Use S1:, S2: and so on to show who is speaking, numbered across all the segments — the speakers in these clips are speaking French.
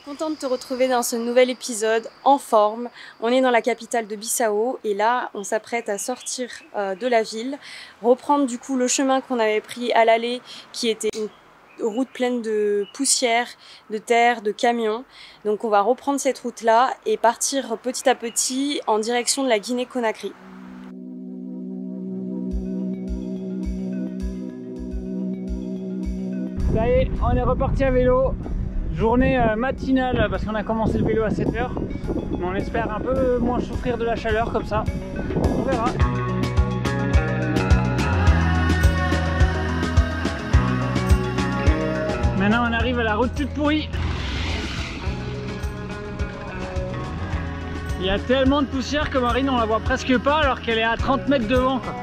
S1: contente de te retrouver dans ce nouvel épisode en forme. On est dans la capitale de Bissau et là on s'apprête à sortir de la ville, reprendre du coup le chemin qu'on avait pris à l'aller qui était une route pleine de poussière, de terre, de camions. Donc on va reprendre cette route là et partir petit à petit en direction de la Guinée-Conakry.
S2: Ça y est, on est reparti à vélo. Journée matinale parce qu'on a commencé le vélo à 7 h. Mais on espère un peu moins souffrir de la chaleur comme ça. On verra. Maintenant on arrive à la route toute pourrie. Il y a tellement de poussière que Marine on la voit presque pas alors qu'elle est à 30 mètres devant quoi.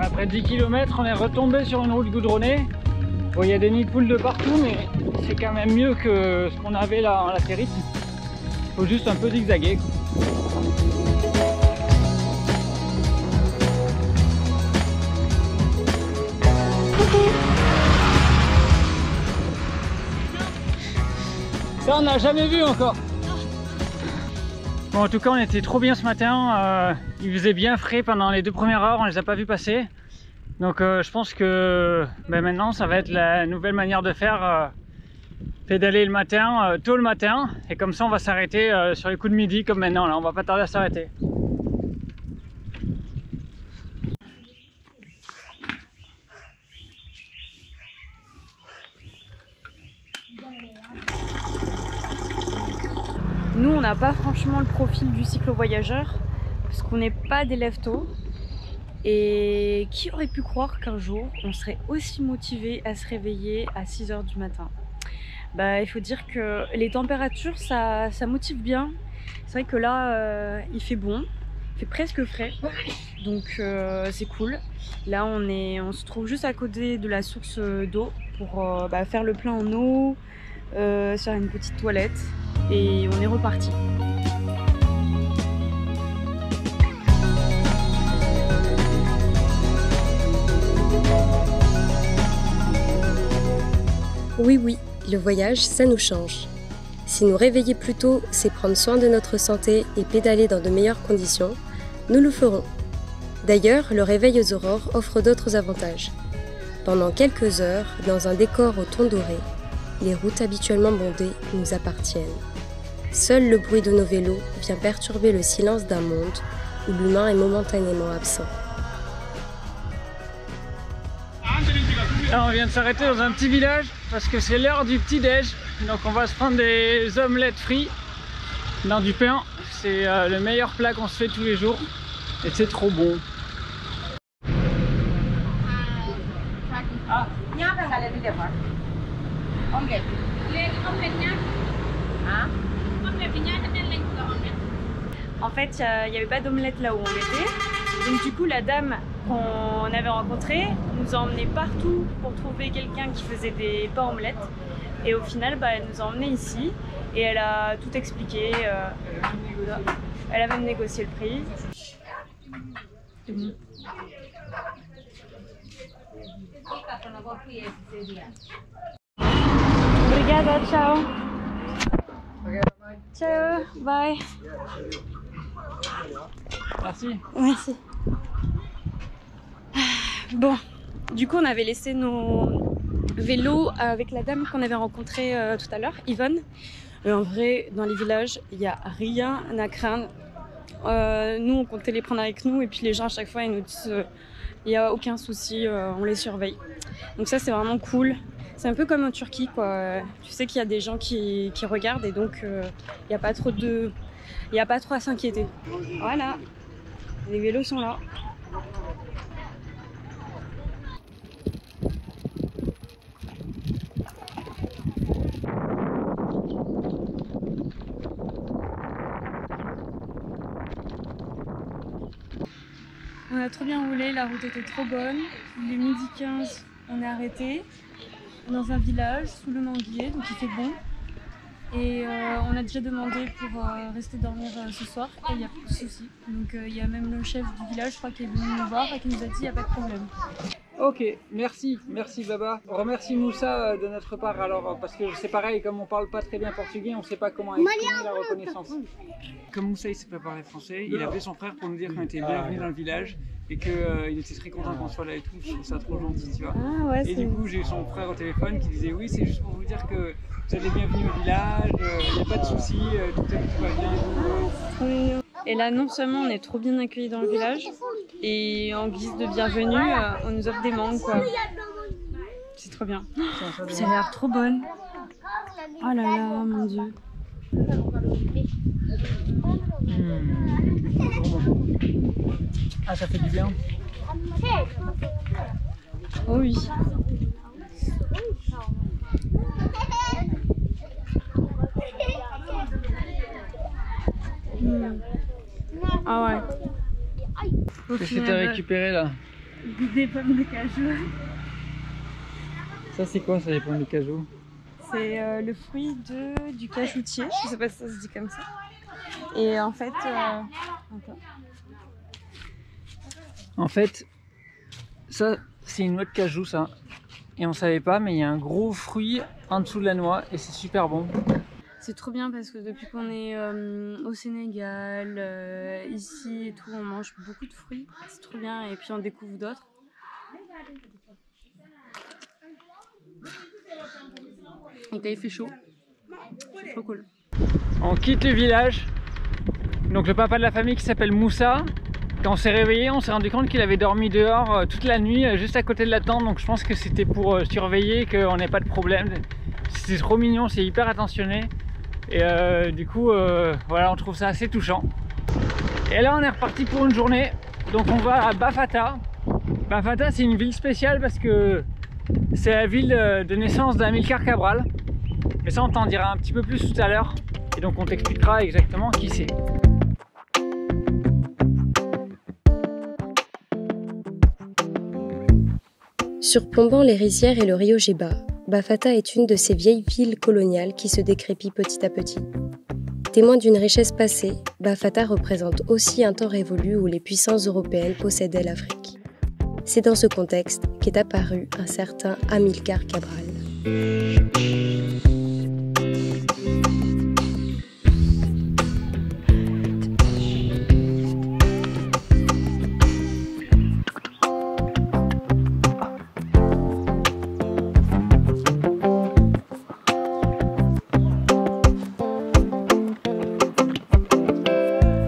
S2: Après 10 km, on est retombé sur une route goudronnée. Bon, il y a des nids de poules de partout, mais c'est quand même mieux que ce qu'on avait là en latérite. Il faut juste un peu zigzaguer. Ça, on n'a jamais vu encore. Bon, en tout cas, on était trop bien ce matin. Il faisait bien frais pendant les 2 premières heures, on les a pas vus passer. Donc je pense que maintenant ça va être la nouvelle manière de faire, pédaler le matin, tôt le matin, et comme ça on va s'arrêter sur les coups de midi comme maintenant, là on va pas tarder à s'arrêter.
S1: Nous on n'a pas franchement le profil du cyclo-voyageur parce qu'on n'est pas des lève-tôt. Et qui aurait pu croire qu'un jour on serait aussi motivé à se réveiller à 6 h du matin. Il faut dire que les températures ça motive bien. C'est vrai que là il fait bon, il fait presque frais, donc c'est cool. Là on se trouve juste à côté de la source d'eau pour faire le plein en eau, faire une petite toilette et on est reparti.
S3: Oui, le voyage, ça nous change. Si nous réveiller plus tôt, c'est prendre soin de notre santé et pédaler dans de meilleures conditions, nous le ferons. D'ailleurs, le réveil aux aurores offre d'autres avantages. Pendant quelques heures, dans un décor au ton doré, les routes habituellement bondées nous appartiennent. Seul le bruit de nos vélos vient perturber le silence d'un monde où l'humain est momentanément absent.
S2: Là, on vient de s'arrêter dans un petit village parce que c'est l'heure du petit-déj. Donc on va se prendre des omelettes frites dans du pain. C'est le meilleur plat qu'on se fait tous les jours et c'est trop bon. Ah.
S1: En fait, il n'y avait pas d'omelette là où on était. Donc du coup, la dame qu'on avait rencontrée nous a emmenés partout pour trouver quelqu'un qui faisait des pains omelettes. Et au final, elle nous a emmenés ici et elle a tout expliqué. Elle a même négocié le prix. Obrigada, ciao. Ciao, bye.
S2: Merci.
S1: Merci. Bon, du coup on avait laissé nos vélos avec la dame qu'on avait rencontrée tout à l'heure, Yvonne. En vrai, dans les villages, il n'y a rien à craindre. Nous, on comptait les prendre avec nous et puis les gens à chaque fois ils nous disent il n'y a aucun souci, on les surveille. Donc ça c'est vraiment cool. C'est un peu comme en Turquie quoi. Tu sais qu'il y a des gens qui regardent et donc il n'y a pas trop à s'inquiéter. Voilà, les vélos sont là. On a trop bien roulé, la route était trop bonne. Il est midi 15, on est arrêté dans un village sous le manguier, donc il fait bon. Et on a déjà demandé pour rester dormir ce soir et il n'y a pas de souci. Donc il y a même le chef du village, je crois, qui est venu nous voir et qui nous a dit il n'y a pas de problème.
S2: Ok, merci Baba. On remercie Moussa de notre part alors, parce que c'est pareil, comme on parle pas très bien portugais, on sait pas comment exprimer la reconnaissance. Comme Moussa il sait pas parler français, il a appelé son frère pour nous dire qu'on était bienvenus dans le village et qu'il était très content qu'on soit là et tout. Je trouve ça trop gentil, tu vois.
S1: Ah ouais,
S2: et du coup j'ai eu son frère au téléphone qui disait oui, c'est juste pour vous dire que vous êtes les bienvenus au village, il n'y a pas de soucis, tout va bien.
S1: Et là, non seulement on est trop bien accueillis dans le village, et en guise de bienvenue, on nous offre des mangues, quoi. C'est trop bien. Ça a l'air trop bonne. Oh là là, mon Dieu.
S2: Ah, ça fait du bien.
S1: Oh oui. Ah ouais.
S2: Qu'est-ce que tu as récupéré là?
S1: Des pommes de cajou.
S2: Ça c'est quoi ça, les pommes de cajou?
S1: C'est le fruit du cajoutier, je sais pas si ça se dit comme ça. Et en fait,
S2: ça c'est une noix de cajou ça. Et on savait pas, mais il y a un gros fruit en dessous de la noix et c'est super bon.
S1: C'est trop bien parce que depuis qu'on est au Sénégal, ici et tout, on mange beaucoup de fruits. C'est trop bien et puis on découvre d'autres. Et là il fait chaud. C'est trop cool.
S2: On quitte le village. Donc le papa de la famille qui s'appelle Moussa. Quand on s'est réveillé, on s'est rendu compte qu'il avait dormi dehors toute la nuit, juste à côté de la tente. Donc je pense que c'était pour surveiller qu'on n'ait pas de problème. C'est trop mignon, c'est hyper attentionné. Et du coup, voilà, on trouve ça assez touchant. Et là, on est reparti pour une journée. Donc on va à Bafata. Bafata, c'est une ville spéciale parce que c'est la ville de naissance d'Amilcar Cabral. Mais ça, on t'en dira un petit peu plus tout à l'heure. Et donc on t'expliquera exactement qui c'est.
S3: Surplombant les rizières et le Rio Jeba, Bafata est une de ces vieilles villes coloniales qui se décrépit petit à petit. Témoin d'une richesse passée, Bafata représente aussi un temps révolu où les puissances européennes possédaient l'Afrique. C'est dans ce contexte qu'est apparu un certain Amilcar Cabral.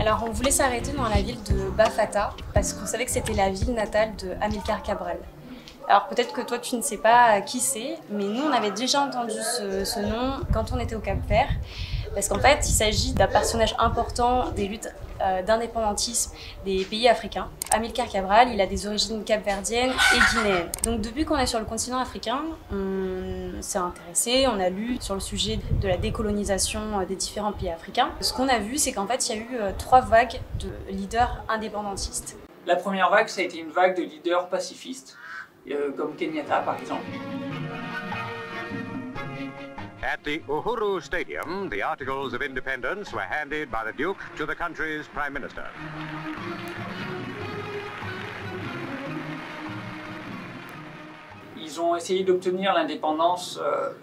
S1: Alors on voulait s'arrêter dans la ville de Bafata parce qu'on savait que c'était la ville natale de Amilcar Cabral. Alors peut-être que toi tu ne sais pas qui c'est, mais nous on avait déjà entendu ce nom quand on était au Cap-Vert, parce qu'en fait il s'agit d'un personnage important des luttes d'indépendantisme des pays africains. Amilcar Cabral, il a des origines capverdiennes et guinéennes. Donc depuis qu'on est sur le continent africain, on s'est intéressé, on a lu sur le sujet de la décolonisation des différents pays africains. Ce qu'on a vu, c'est qu'en fait il y a eu 3 vagues de leaders indépendantistes.
S2: La première vague, ça a été une vague de leaders pacifistes, comme Kenyatta par exemple.
S4: At the Uhuru Stadium, the Articles of Independence were handed by the Duke to the country's Prime Minister.
S2: Ils ont essayé d'obtenir l'indépendance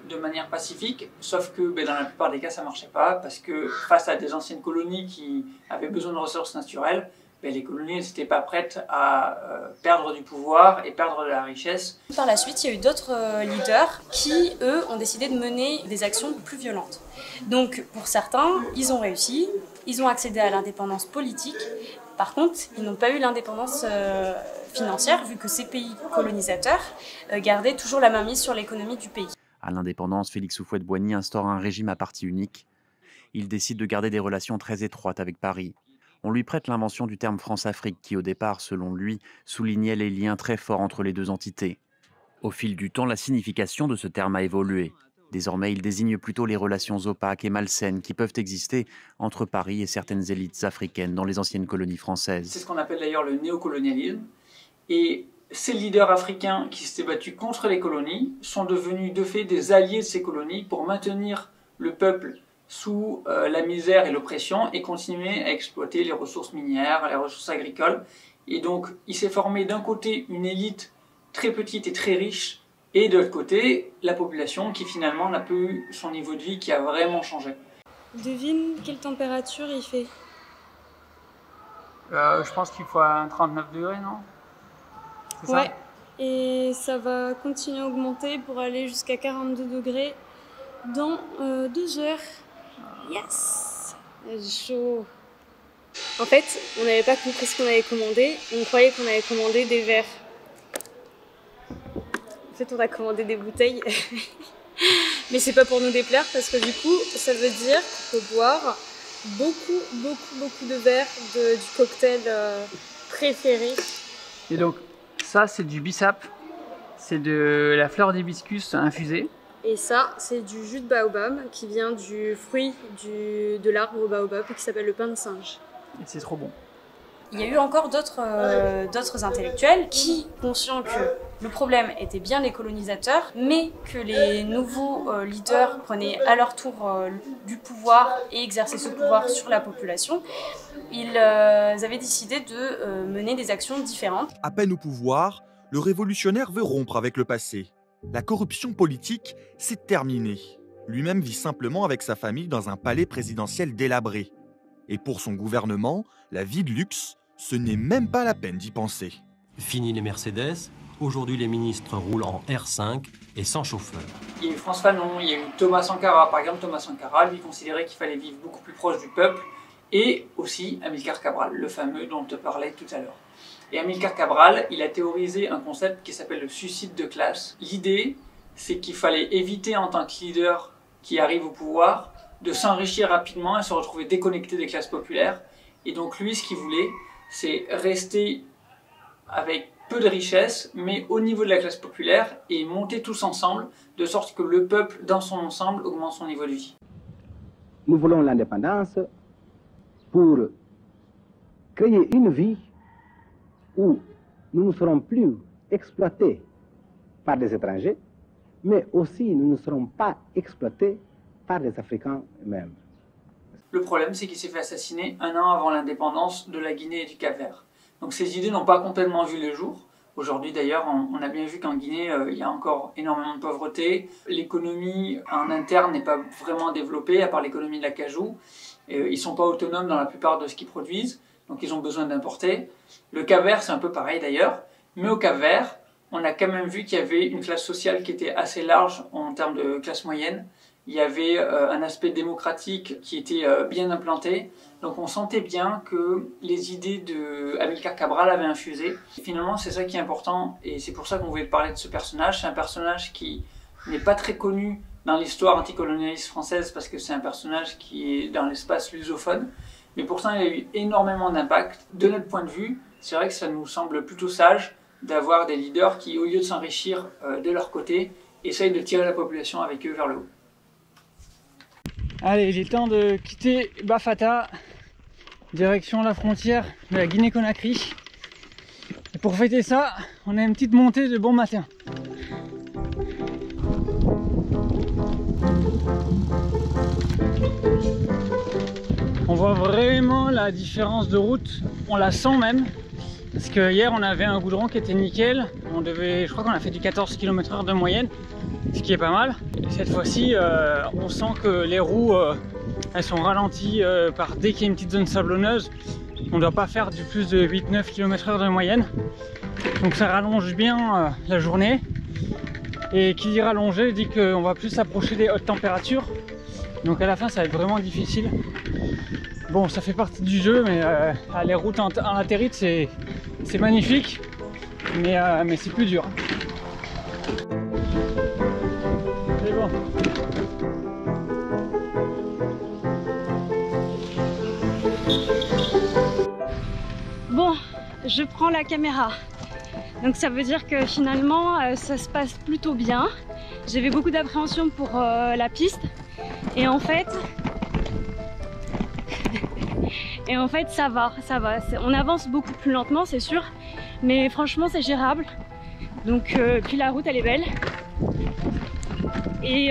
S2: de manière pacifique, sauf que dans la plupart des cas ça ne marchait pas, parce que face à des anciennes colonies qui avaient besoin de ressources naturelles, les colonies n'étaient pas prêtes à perdre du pouvoir et perdre de la richesse.
S1: Par la suite, il y a eu d'autres leaders qui, eux, ont décidé de mener des actions plus violentes. Donc, pour certains, ils ont réussi, ils ont accédé à l'indépendance politique. Par contre, ils n'ont pas eu l'indépendance financière, vu que ces pays colonisateurs gardaient toujours la mainmise sur l'économie du pays.
S5: À l'indépendance, Félix Houphouët-Boigny instaure un régime à parti unique. Il décide de garder des relations très étroites avec Paris. On lui prête l'invention du terme France-Afrique qui, au départ, selon lui, soulignait les liens très forts entre les deux entités. Au fil du temps, la signification de ce terme a évolué. Désormais, il désigne plutôt les relations opaques et malsaines qui peuvent exister entre Paris et certaines élites africaines dans les anciennes colonies françaises.
S2: C'est ce qu'on appelle d'ailleurs le néocolonialisme. Et ces leaders africains qui s'étaient battus contre les colonies sont devenus de fait des alliés de ces colonies pour maintenir le peuple sous la misère et l'oppression et continuer à exploiter les ressources minières, les ressources agricoles. Et donc il s'est formé d'un côté une élite très petite et très riche, et de l'autre côté la population qui finalement n'a plus eu son niveau de vie qui a vraiment changé.
S1: Devine quelle température il fait.
S2: Je pense qu'il faut un 39 degrés, non? C'est
S1: Ouais,
S2: ça?
S1: et ça va continuer à augmenter pour aller jusqu'à 42 degrés dans 2 heures. Yes! Chaud. En fait, on n'avait pas compris ce qu'on avait commandé, on croyait qu'on avait commandé des verres. En fait, on a commandé des bouteilles. Mais c'est pas pour nous déplaire parce que du coup, ça veut dire qu'on peut boire beaucoup de verres du cocktail préféré.
S2: Et donc, ça c'est du bissap, c'est de la fleur d'hibiscus infusée.
S1: Et ça, c'est du jus de baobab qui vient du fruit de l'arbre baobab qui s'appelle le pain de singe.
S2: Et c'est trop bon.
S1: Il y a eu encore d'autres intellectuels qui, conscients que le problème était bien les colonisateurs, mais que les nouveaux leaders prenaient à leur tour du pouvoir et exerçaient ce pouvoir sur la population, ils avaient décidé de mener des actions différentes.
S6: À peine au pouvoir, le révolutionnaire veut rompre avec le passé. La corruption politique, c'est terminé. Lui-même vit simplement avec sa famille dans un palais présidentiel délabré. Et pour son gouvernement, la vie de luxe, ce n'est même pas la peine d'y penser.
S7: Fini les Mercedes, aujourd'hui les ministres roulent en R5 et sans chauffeur.
S2: Il y a eu Frantz Fanon, il y a eu Thomas Sankara. Par exemple, Thomas Sankara, lui, considérait qu'il fallait vivre beaucoup plus proche du peuple. Et aussi Amilcar Cabral, le fameux dont on te parlait tout à l'heure. Et Amilcar Cabral, il a théorisé un concept qui s'appelle le suicide de classe. L'idée, c'est qu'il fallait éviter en tant que leader qui arrive au pouvoir de s'enrichir rapidement et se retrouver déconnecté des classes populaires. Et donc lui, ce qu'il voulait, c'est rester avec peu de richesse, mais au niveau de la classe populaire, et monter tous ensemble, de sorte que le peuple, dans son ensemble, augmente son niveau de vie.
S8: Nous voulons l'indépendance pour créer une vie où nous ne serons plus exploités par des étrangers, mais aussi nous ne serons pas exploités par les Africains eux-mêmes.
S2: Le problème, c'est qu'il s'est fait assassiner un an avant l'indépendance de la Guinée et du Cap-Vert. Donc ces idées n'ont pas complètement vu le jour. Aujourd'hui d'ailleurs, on a bien vu qu'en Guinée, il y a encore énormément de pauvreté. L'économie en interne n'est pas vraiment développée, à part l'économie de la cajou. Ils ne sont pas autonomes dans la plupart de ce qu'ils produisent, donc ils ont besoin d'importer. Le Cap-Vert, c'est un peu pareil d'ailleurs. Mais au Cap-Vert, on a quand même vu qu'il y avait une classe sociale qui était assez large en termes de classe moyenne. Il y avait un aspect démocratique qui était bien implanté. Donc on sentait bien que les idées d'Amilcar Cabral avaient infusé. Et finalement, c'est ça qui est important, et c'est pour ça qu'on voulait parler de ce personnage. C'est un personnage qui n'est pas très connu dans l'histoire anticolonialiste française, parce que c'est un personnage qui est dans l'espace lusophone. Mais pourtant, il a eu énormément d'impact. De notre point de vue, c'est vrai que ça nous semble plutôt sage d'avoir des leaders qui, au lieu de s'enrichir de leur côté, essayent de tirer la population avec eux vers le haut. Allez, il est temps de quitter Bafata, direction la frontière de la Guinée-Conakry. Et pour fêter ça, on a une petite montée de bon matin. On voit vraiment la différence de route, on la sent même. Parce que hier on avait un goudron qui était nickel, je crois qu'on a fait du 14 km/h de moyenne, ce qui est pas mal. Et cette fois-ci, on sent que les roues, elles sont ralenties dès qu'il y a une petite zone sablonneuse. On ne doit pas faire du plus de 8-9 km/h de moyenne. Donc ça rallonge bien la journée. Et qui dit rallonger dit qu'on va plus s'approcher des hautes températures. Donc à la fin ça va être vraiment difficile. Bon, ça fait partie du jeu, mais les routes en latérite c'est magnifique, mais c'est plus dur. C'est bon.
S1: Bon, je prends la caméra. Donc ça veut dire que finalement ça se passe plutôt bien. J'avais beaucoup d'appréhension pour la piste. Et en fait ça va. On avance beaucoup plus lentement, c'est sûr, mais franchement c'est gérable. Donc puis la route elle est belle. Et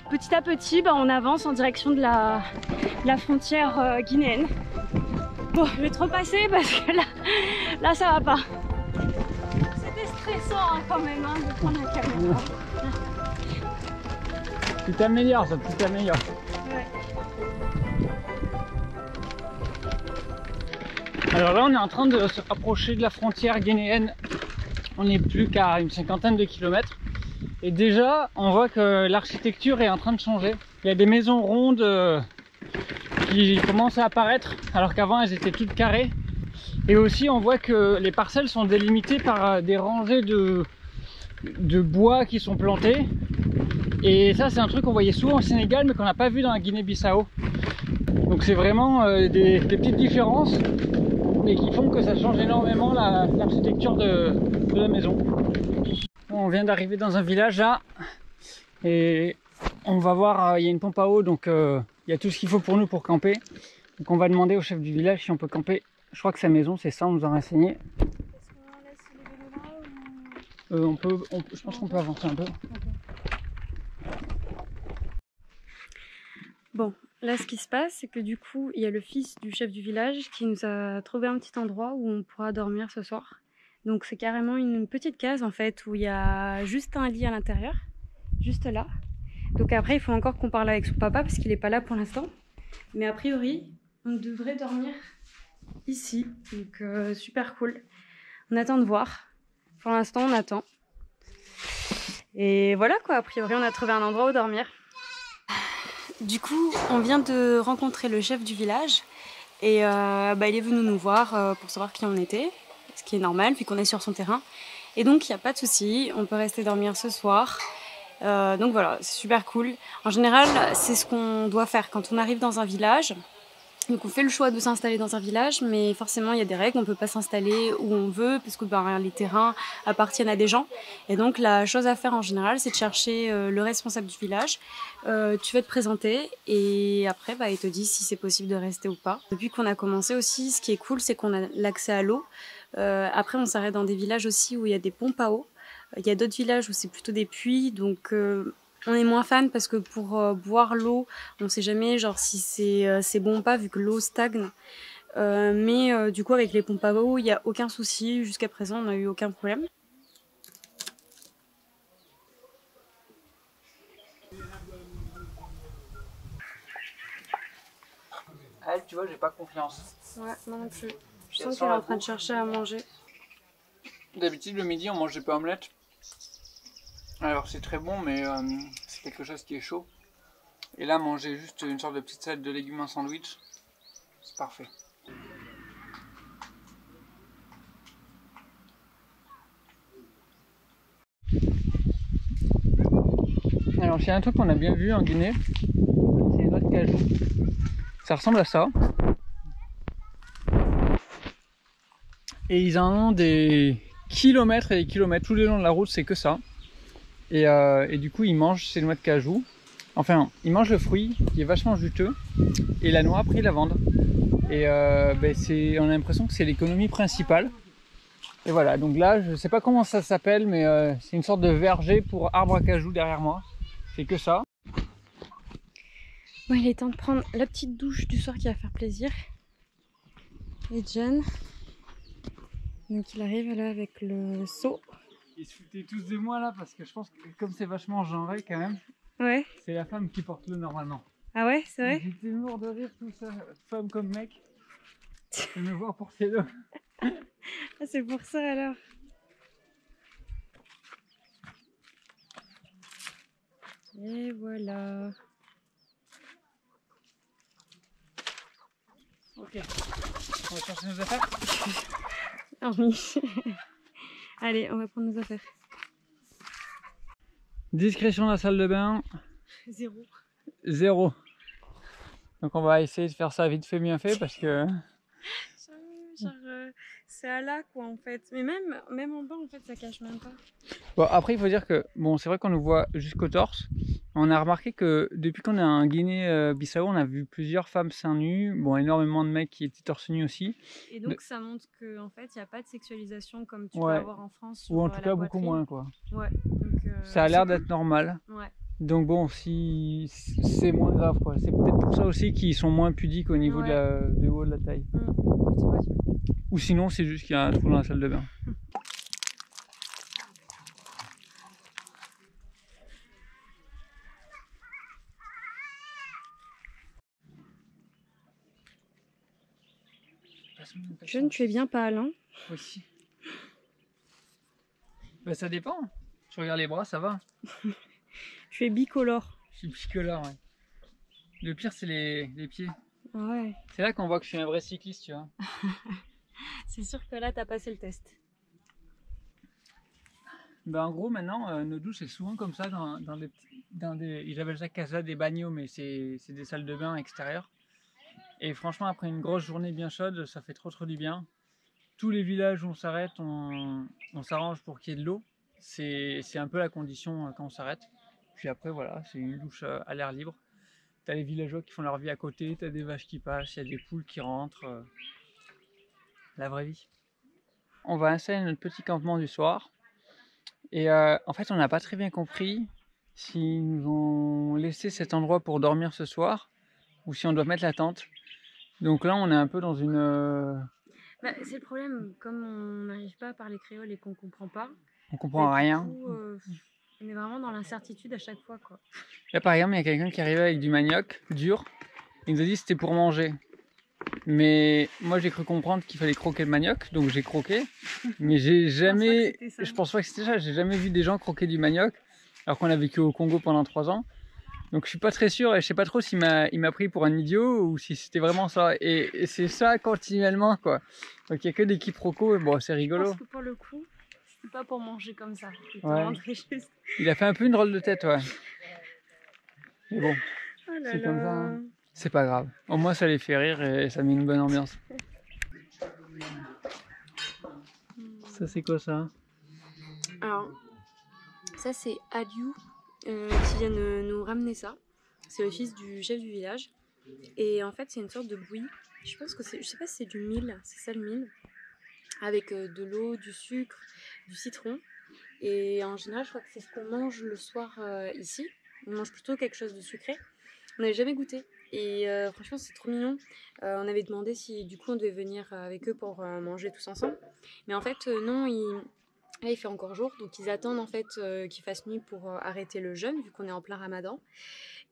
S1: petit à petit, on avance en direction de la frontière guinéenne. Bon, je vais te repasser parce que là ça va pas. C'était stressant quand même de prendre la caméra.
S2: Tu t'améliores, ça, tu t'améliores.
S1: Ouais.
S2: Alors là, on est en train de se rapprocher de la frontière guinéenne. On n'est plus qu'à une 50aine de kilomètres. Et déjà, on voit que l'architecture est en train de changer. Il y a des maisons rondes qui commencent à apparaître, alors qu'avant elles étaient toutes carrées. Et aussi, on voit que les parcelles sont délimitées par des rangées de bois qui sont plantés. Et ça, c'est un truc qu'on voyait souvent au Sénégal, mais qu'on n'a pas vu dans la Guinée-Bissau. Donc c'est vraiment des petites différences, mais qui font que ça change énormément l'architecture de la maison. On vient d'arriver dans un village là, et on va voir, il y a une pompe à eau, donc il y a tout ce qu'il faut pour nous pour camper. Donc on va demander au chef du village si on peut camper. Je crois que sa maison, c'est ça, on nous a renseigné.
S1: Est-ce qu'on laisse les vélos là ou...
S2: Je pense qu'on peut avancer un peu.
S1: Bon, là ce qui se passe, c'est que du coup, il y a le fils du chef du village qui nous a trouvé un petit endroit où on pourra dormir ce soir. Donc c'est carrément une petite case en fait, où il y a juste un lit à l'intérieur, juste là. Donc après, il faut encore qu'on parle avec son papa parce qu'il n'est pas là pour l'instant. Mais a priori, on devrait dormir ici, donc super cool. On attend de voir. Pour l'instant, on attend. Et voilà quoi, a priori, on a trouvé un endroit où dormir. Du coup, on vient de rencontrer le chef du village et il est venu nous voir pour savoir qui on était, ce qui est normal vu qu'on est sur son terrain. Et donc, il n'y a pas de souci, on peut rester dormir ce soir. Donc voilà, c'est super cool. En général, c'est ce qu'on doit faire quand on arrive dans un village. Donc on fait le choix de s'installer dans un village, mais forcément il y a des règles, on ne peut pas s'installer où on veut, parce que les terrains appartiennent à des gens. Et donc la chose à faire en général, c'est de chercher le responsable du village. Tu vas te présenter et après il te dit si c'est possible de rester ou pas. Depuis qu'on a commencé aussi, ce qui est cool, c'est qu'on a l'accès à l'eau. Après on s'arrête dans des villages aussi où il y a des pompes à eau. Il y a d'autres villages où c'est plutôt des puits, donc... on est moins fan parce que pour boire l'eau, on ne sait jamais genre si c'est bon ou pas vu que l'eau stagne. Mais du coup avec les pompes à eau, il n'y a aucun souci. Jusqu'à présent, on n'a eu aucun problème.
S2: Elle, tu vois, j'ai pas confiance.
S1: Ouais, moi non plus. Je sens qu'elle est en train de chercher à manger.
S2: D'habitude, le midi, on mange des pains omelettes. Alors c'est très bon, mais c'est quelque chose qui est chaud. Et là, manger juste une sorte de petite salade de légumes en sandwich, c'est parfait. Alors c'est un truc qu'on a bien vu en Guinée, c'est les noix de cajou. Ça ressemble à ça. Et ils en ont des kilomètres et des kilomètres, tout le long de la route, c'est que ça. Et du coup ils mangent ces noix de cajou. Enfin, ils mangent le fruit qui est vachement juteux et la noix après ils la vendent. Et on a l'impression que c'est l'économie principale. Et voilà, donc là je sais pas comment ça s'appelle, mais c'est une sorte de verger pour arbre à cajou derrière moi. C'est que ça.
S1: Bon, il est temps de prendre la petite douche du soir qui va faire plaisir. Et John, donc il arrive là avec le seau.
S2: Ils se foutaient tous de moi là parce que je pense que comme c'est vachement genré quand même,
S1: ouais.
S2: C'est la femme qui porte l'eau normalement.
S1: Ah ouais, c'est vrai?
S2: J'étais mort de rire tout ça, femme comme mec, de me voir porter l'eau.
S1: Ah, c'est pour ça alors. Et voilà.
S2: Ok, on va chercher nos affaires.
S1: Ah oui. Allez, on va prendre nos affaires.
S2: Discrétion de la salle de bain. 0. Donc on va essayer de faire ça vite fait bien fait parce que...
S1: c'est à là quoi en fait. Mais même en bas en fait ça cache même pas.
S2: Bon après il faut dire que bon c'est vrai qu'on nous voit jusqu'au torse. On a remarqué que depuis qu'on est en Guinée-Bissau, on a vu plusieurs femmes seins nus, bon énormément de mecs qui étaient torse nu aussi.
S1: Et donc ça montre qu'en fait il n'y a pas de sexualisation comme tu
S2: ouais.
S1: peux avoir en France.
S2: Ou en tout cas beaucoup moins quoi.
S1: Ouais. Donc,
S2: ça a l'air d'être normal.
S1: Ouais.
S2: Donc bon, si c'est moins grave quoi. C'est peut-être pour ça aussi qu'ils sont moins pudiques au niveau du haut de la taille.
S1: C'est possible.
S2: Ou sinon c'est juste qu'il y a un trou dans la salle de bain.
S1: Jeune, tu es bien pâle, hein?
S2: Oui. Bah ça dépend. Tu regardes les bras, ça va.
S1: Tu es bicolore.
S2: Je suis bicolore, ouais. Le pire c'est les pieds.
S1: Ouais.
S2: C'est là qu'on voit que je suis un vrai cycliste, tu vois.
S1: C'est sûr que là, t'as passé le test.
S2: Bah en gros maintenant, nos douches c'est souvent comme ça dans des... Ils appellent ça casa des bagnos, mais c'est des salles de bain extérieures. Et franchement après une grosse journée bien chaude, ça fait trop du bien. Tous les villages où on s'arrête, on s'arrange pour qu'il y ait de l'eau. C'est un peu la condition quand on s'arrête. Puis après voilà, c'est une douche à l'air libre. T'as les villageois qui font leur vie à côté, t'as des vaches qui passent, il y a des poules qui rentrent. La vraie vie. On va installer notre petit campement du soir. Et en fait, on n'a pas très bien compris s'ils nous ont laissé cet endroit pour dormir ce soir ou si on doit mettre la tente. Donc là, on est un peu dans une...
S1: Bah, c'est le problème, comme on n'arrive pas à parler créole et qu'on comprend pas.
S2: On comprend
S1: bah,
S2: rien.
S1: Du coup, on est vraiment dans l'incertitude à chaque fois, quoi.
S2: Là, par exemple, il y a quelqu'un qui arrivait avec du manioc dur. Il nous a dit que c'était pour manger. Mais moi, j'ai cru comprendre qu'il fallait croquer le manioc, donc j'ai croqué. Mais j'ai jamais... Je pense pas que c'était ça. J'ai jamais vu des gens croquer du manioc, alors qu'on a vécu au Congo pendant 3 ans. Donc je suis pas très sûr et je sais pas trop s'il m'a pris pour un idiot ou si c'était vraiment ça. Et c'est ça continuellement, quoi. Donc il y a que des quiproquos et bon, c'est rigolo.
S1: Je pense que pour le coup, c'est pas pour manger comme ça.
S2: Ouais.
S1: Juste.
S2: Il a fait un peu une drôle de tête, ouais. Mais bon,
S1: Oh là
S2: c'est
S1: là.
S2: comme ça. Hein. C'est pas grave. Au moins ça les fait rire et ça met une bonne ambiance. Ça c'est quoi ça?
S1: Alors, ça c'est Aliou qui vient de nous ramener ça. C'est le fils du chef du village. Et en fait c'est une sorte de bouillie. Je sais pas si c'est du mil, c'est ça le mil. Avec de l'eau, du sucre, du citron. Et en général je crois que c'est ce qu'on mange le soir ici. On mange plutôt quelque chose de sucré. On n'avait jamais goûté. Et franchement c'est trop mignon. On avait demandé si du coup on devait venir avec eux pour manger tous ensemble. Mais en fait non, là il fait encore jour. Donc ils attendent en fait qu'il fasse nuit pour arrêter le jeûne vu qu'on est en plein ramadan.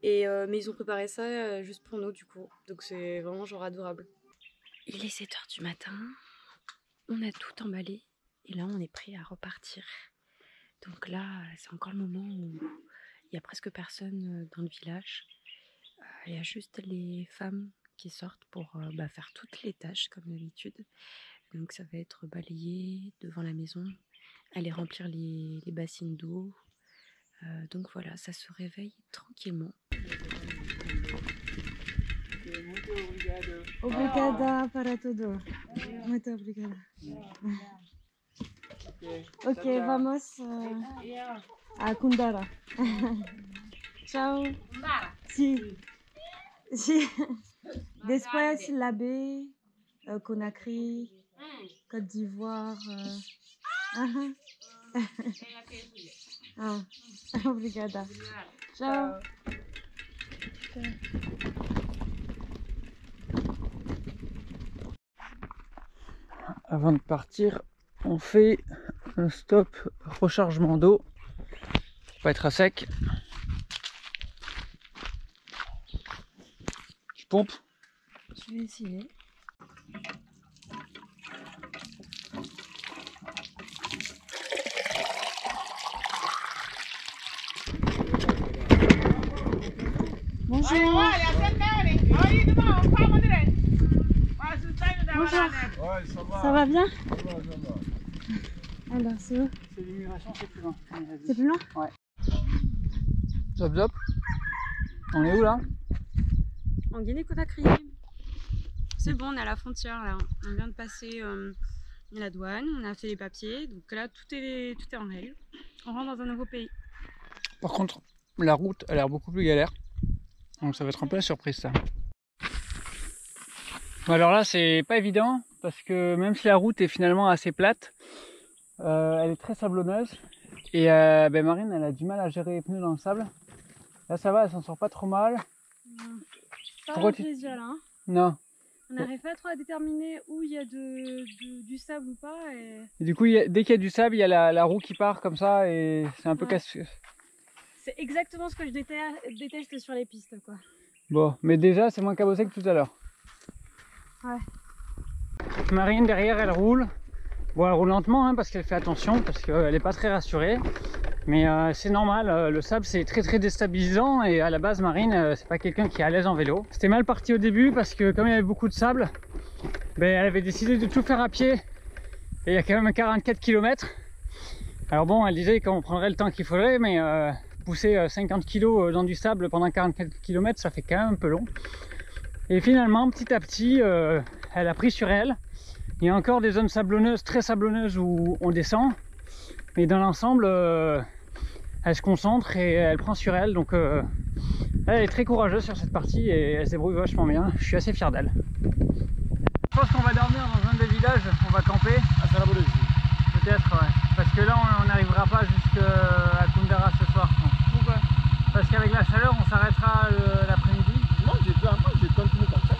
S1: Et, mais ils ont préparé ça juste pour nous du coup. Donc c'est vraiment genre adorable. Il est 7h du matin. On a tout emballé. Et là on est prêt à repartir. Donc là c'est encore le moment où il y a presque personne dans le village. Il y a juste les femmes qui sortent pour faire toutes les tâches comme d'habitude. Donc ça va être balayer devant la maison, aller remplir les bassines d'eau. Donc voilà, ça se réveille tranquillement. Obrigada para todo. Muito obrigada. Ok, vamos a Kundara. Ciao. Si. Si. Después la baie, Conakry, Côte d'Ivoire. Obrigada. Ciao.
S2: Avant de partir, on fait un stop rechargement d'eau. Pas être à sec. Je pompe.
S1: Je vais essayer. Bonjour. Bonjour. Ça va bien? Alors, c'est où?
S2: C'est l'immigration, c'est plus loin.
S1: C'est plus loin?
S2: Ouais. Zop zop. On est où là?
S1: En Guinée-Conakry. C'est bon, on est à la frontière là. On vient de passer la douane, on a fait les papiers. Donc là, tout est en règle. On rentre dans un nouveau pays.
S2: Par contre, la route a l'air beaucoup plus galère. Donc ça va être un peu la surprise ça. Alors là, c'est pas évident parce que même si la route est finalement assez plate, elle est très sablonneuse. Et Marine, elle a du mal à gérer les pneus dans le sable. Là ça va, elle s'en sort pas trop mal.
S1: Pas
S2: Pourquoi
S1: grand plaisir là. Hein.
S2: Non.
S1: On n'arrive pas trop à déterminer où il y a du sable ou pas.
S2: Et du coup, dès qu'il y a du sable, il y a la roue qui part comme ça et c'est un peu casse-pied.
S1: C'est exactement ce que je déteste sur les pistes, quoi.
S2: Bon, mais déjà, c'est moins cabossé que tout à l'heure.
S1: Ouais.
S2: Marine, derrière, elle roule. Bon, elle roule lentement hein, parce qu'elle fait attention, parce qu'elle n'est pas très rassurée. Mais c'est normal, le sable c'est très déstabilisant et à la base Marine c'est pas quelqu'un qui est à l'aise en vélo. C'était mal parti au début parce que comme il y avait beaucoup de sable, ben, elle avait décidé de tout faire à pied et il y a quand même 44 km. Alors bon, elle disait qu'on prendrait le temps qu'il faudrait, mais pousser 50 kg dans du sable pendant 44 km ça fait quand même un peu long. Et finalement petit à petit elle a pris sur elle. Il y a encore des zones sablonneuses, très sablonneuses où on descend. Mais dans l'ensemble, elle se concentre et elle prend sur elle. Donc elle est très courageuse sur cette partie et elle se débrouille vachement bien. Je suis assez fier d'elle. Je pense qu'on va dormir dans un des villages, on va camper.
S6: À Sarabologie.
S2: Peut-être, ouais. Parce que là, on n'arrivera pas jusqu'à Koundara ce soir. Pourquoi? Parce qu'avec la chaleur, on s'arrêtera l'après-midi.
S6: Non, je continue comme ça.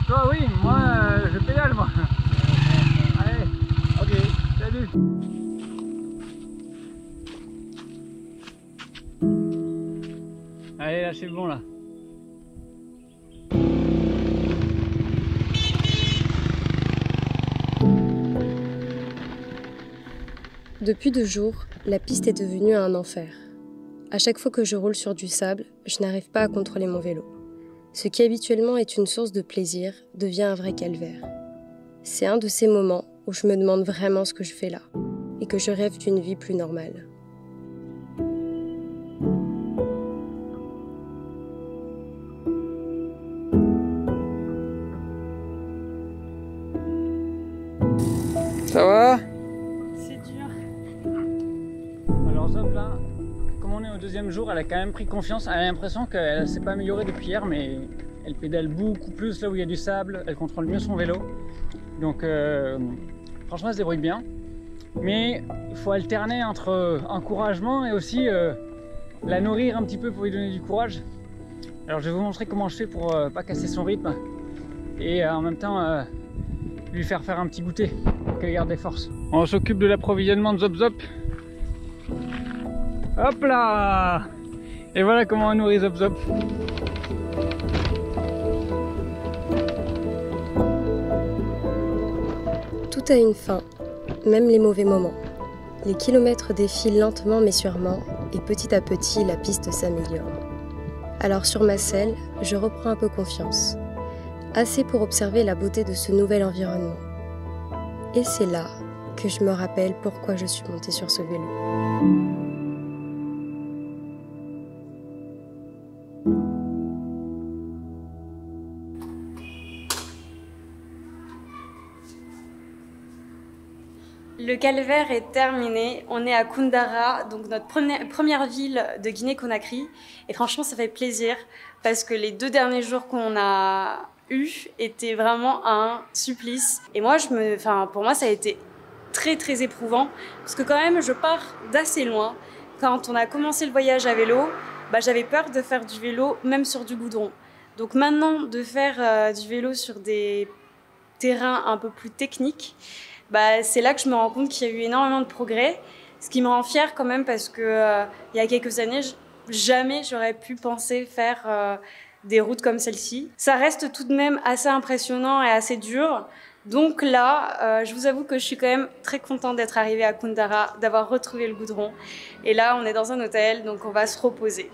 S2: Toi, oui, moi, je pédale, moi. Allez,
S6: Ok.
S2: salut. Allez, là c'est bon là.
S3: Depuis 2 jours, la piste est devenue un enfer. À chaque fois que je roule sur du sable, je n'arrive pas à contrôler mon vélo. Ce qui habituellement est une source de plaisir devient un vrai calvaire. C'est un de ces moments où je me demande vraiment ce que je fais là et que je rêve d'une vie plus normale.
S2: Ça va?
S1: C'est dur.
S2: Alors Zop là, comme on est au 2e jour, elle a quand même pris confiance. Elle a l'impression qu'elle ne s'est pas améliorée depuis hier, mais elle pédale beaucoup plus là où il y a du sable, elle contrôle mieux son vélo. Donc franchement elle se débrouille bien. Mais il faut alterner entre encouragement et aussi la nourrir un petit peu pour lui donner du courage. Alors je vais vous montrer comment je fais pour pas casser son rythme et en même temps lui faire un petit goûter pour qu'elle garde des forces. On s'occupe de l'approvisionnement de Zop Zop. Hop là! Et voilà comment on nourrit Zop Zop.
S3: Tout a une fin, même les mauvais moments. Les kilomètres défilent lentement mais sûrement et petit à petit la piste s'améliore. Alors sur ma selle, je reprends un peu confiance. Assez pour observer la beauté de ce nouvel environnement. Et c'est là que je me rappelle pourquoi je suis montée sur ce vélo.
S1: Le calvaire est terminé, on est à Koundara, donc notre première ville de Guinée-Conakry. Et franchement, ça fait plaisir parce que les 2 derniers jours qu'on a étaient vraiment un supplice. Et moi, pour moi, ça a été très éprouvant parce que quand même, je pars d'assez loin. Quand on a commencé le voyage à vélo, j'avais peur de faire du vélo même sur du goudron. Donc maintenant, de faire du vélo sur des terrains un peu plus techniques, c'est là que je me rends compte qu'il y a eu énormément de progrès, ce qui me rend fière quand même parce que il y a quelques années, jamais j'aurais pu penser faire des routes comme celle-ci. Ça reste tout de même assez impressionnant et assez dur. Donc là, je vous avoue que je suis quand même très contente d'être arrivée à Koundara, d'avoir retrouvé le goudron. Et là, on est dans un hôtel, donc on va se reposer.